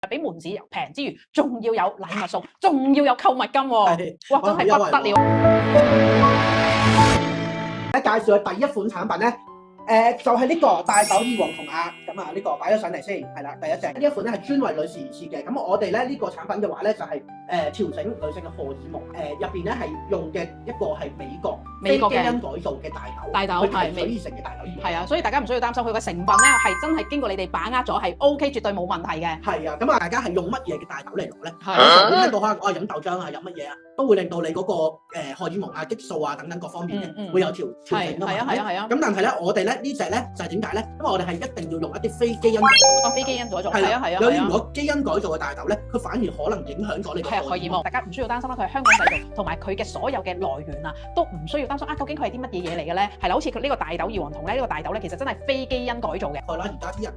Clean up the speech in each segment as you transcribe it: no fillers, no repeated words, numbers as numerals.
比門市平之餘，仲要有禮物送，仲要有購物金喎，哇！真係不得了。介紹嘅第一款產品咧。就係呢個大豆異黃酮啊，咁啊呢個擺咗上嚟先，係啦，第一隻呢一款咧係專為女士而設嘅，咁我哋咧呢個產品嘅話咧就係調整女性嘅荷爾蒙，入邊咧係用嘅一個係美國非基因改造嘅大豆係水而成嘅大豆異黃酮，係啊，所以大家唔需要擔心佢嘅成分咧係真係經過你哋把握咗係 OK， 絕對冇問題嘅。係啊，咁啊大家係用乜嘢嘅大豆嚟攞咧？有時聽到可能我係飲豆漿啊，飲乜嘢啊，都會令到你嗰個荷爾蒙啊、激素啊等等各方面咧會有調整㗎嘛。係啊。咁但係咧，我哋咧呢隻咧就係點解咧？因為我哋係一定要用一啲非基因改造。非基因改造。係啊。有啲如果基因改造嘅大豆咧，佢反而可能影響咗你嘅荷爾蒙。大家唔需要擔心啦，佢係香港製造，同埋佢嘅所有嘅來源啊，都唔需要擔心啊。究竟佢係啲乜嘢嘢嚟嘅咧？係啦，好似佢呢個大豆異黃酮咧，呢個大豆咧其實真係非基因改造嘅。係啦，而家啲人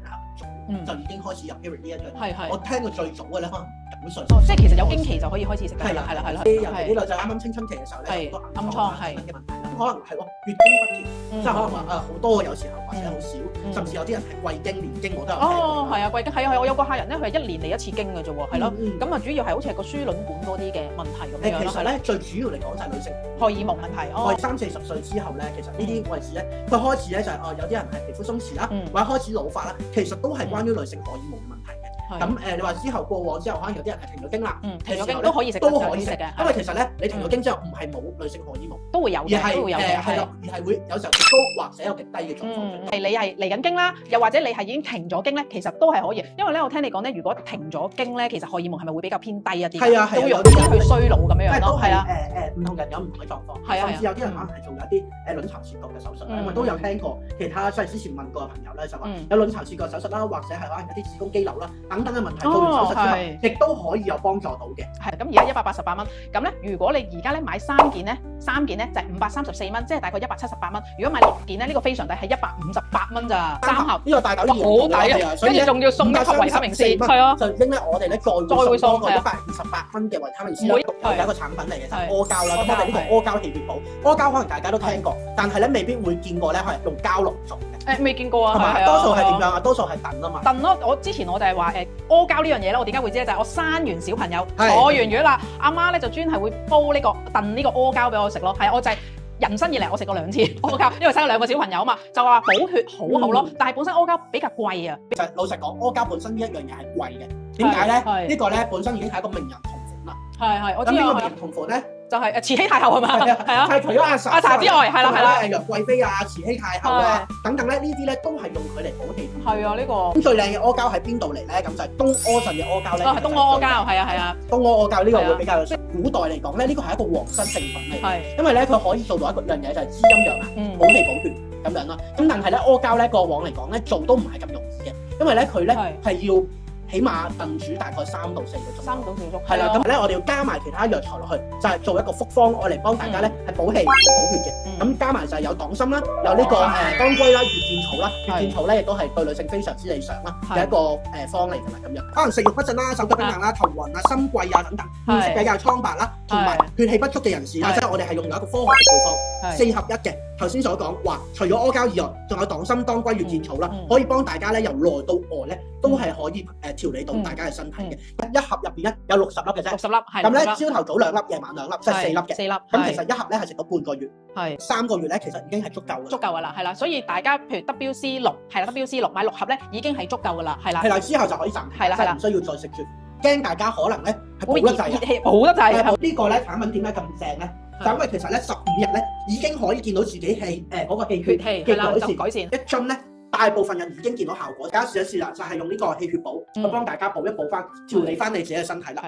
就已經開始入 Eric 呢一樣。係。我聽過最早嘅咧，可能9歲。即係其實有經期就可以開始食㗎。係啦。尤其呢個就啱啱青春期嘅時候咧，好多暗瘡嘅問題啦。可能係月經不調，即係可能話好多有時候或者好少，甚至有啲人係季經、年經我都有聽過。係啊，季經係啊，我有個客人咧，佢係1年嚟1次經嘅啫喎，係咯。咁啊，主要係好似係個輸卵管嗰啲嘅問題咁樣。其實咧，最主要嚟講就係女性荷爾蒙問題。我哋30-40歲之後咧，其實呢啲位置咧，佢開始咧就係有啲人係皮膚鬆弛啦，或者開始老化啦，其實都係關於女性荷爾蒙嘅問題嘅。咁你話之後過往之後，可能有啲人係停咗經啦，停咗經都可以食，嘅。因為其實咧，你停咗經之後，唔係冇女性荷爾蒙，都會有嘅，而係會有時候極高或者有極低嘅狀況。係你係嚟緊經啦，又或者你係已經停咗經咧，其實都係可以。因為咧，我聽你講咧，如果停咗經咧，其實荷爾蒙係咪會比較偏低一啲？係啊，都會容易去衰老咁樣咯。係啊，唔同人有唔同嘅狀況。甚至有啲人可能係做咗一啲卵巢切割嘅手術，因為都有聽過其他即係之前問過嘅朋友咧，就話有卵巢切割手術啦，或者係可能有啲子宮肌瘤啦等等嘅問題，做完手術之後，亦都可以有幫助到嘅。係咁，而家188蚊，咁咧如果你而家咧買3件咧就係534蚊，即係大概178蚊。如果買6件咧，呢個非常抵係158蚊咋，3盒呢個大豆好抵啊！跟住仲要送一盒維他命 C， 係啊，就應咧我哋咧再會送個128蚊嘅維他命 C 啦，獨有嘅產品嚟嘅就係阿膠啦。咁我哋呢個阿膠氣血寶，阿膠可能大家都聽過，但係咧未必會見過咧，係用膠囊做嘅。未見過啊，係咪？多數係點樣啊？多數係燉啊嘛。燉咯，我之前我就係話阿膠呢樣嘢咧，我點解會知咧？就係我生完小朋友坐完月啦，阿媽咧就專係會煲呢個燉呢個阿膠俾我食咯。係啊，我就係人生以嚟我食過2次阿膠，因為生咗2個小朋友啊嘛，就話補血好好咯。但係本身阿膠比較貴啊。其實老實講，阿膠本身呢一樣嘢係貴嘅。點解咧？呢個咧本身已經係一個名人同款啦。係，我知。咁呢個名人同款咧？就係慈禧太后係嘛？係啊，係除咗阿茶之外，係啦，楊貴妃啊、慈禧太后啊等等咧，呢啲咧都係用佢嚟補氣。係啊，呢個。咁最靚嘅阿膠喺邊度嚟咧？咁就係東阿鎮嘅阿膠咧。係東阿膠，係啊。東阿膠呢個會比較古代嚟講咧，呢個係一個皇室聖品嚟。係。因為咧佢可以做到一樣嘢就係滋陰養顏、補氣補血咁樣啦。咁但係咧阿膠咧過往嚟講咧做都唔係咁容易嘅，因為咧佢咧係要起碼燉煮大概3到4個鐘。3到4個鐘。係啦，咁咧我哋要加埋其他藥材落去，就係做一個複方，我嚟幫大家咧係補氣補血嘅。咁加埋就係有黨參啦，有呢個當歸啦、月見草啦。月見草咧亦都係對女性非常之理想啦嘅一個方嚟㗎啦，咁樣。可能食慾不振啦、手腳冰冷啦、頭暈啊、心悸啊等等，面色比較蒼白啦，同埋血氣不足嘅人士啦，即係我哋係用咗一個科學嘅配方，4合1嘅。頭先所講話，除咗阿膠以外，仲有黨參、當歸、月見草啦，可以幫大家咧由內到外咧都係可以調理到大家嘅身體嘅。一盒入邊咧有60粒嘅啫，60粒係。咁咧朝頭早2粒，夜晚2粒，即係4粒嘅。4粒。咁其實一盒咧係食到半個月，係3個月咧其實已經係足夠嘅。足夠㗎啦，係啦，所以大家譬如 WC6 係啦 ，WC6 買6盒咧已經係足夠㗎啦，係啦。係啦，之後就可以暫停，係啦，唔需要再食住。驚大家可能咧係補得滯，補得滯。呢個咧產品點解咁正咧？就因為其實咧15日咧已經可以見到自己嗰個氣血嘅改善，一樽咧大部分人已經見到效果。大家試一試啦，就係用呢個氣血寶去幫大家補一補翻，調理翻你自己嘅身體啦。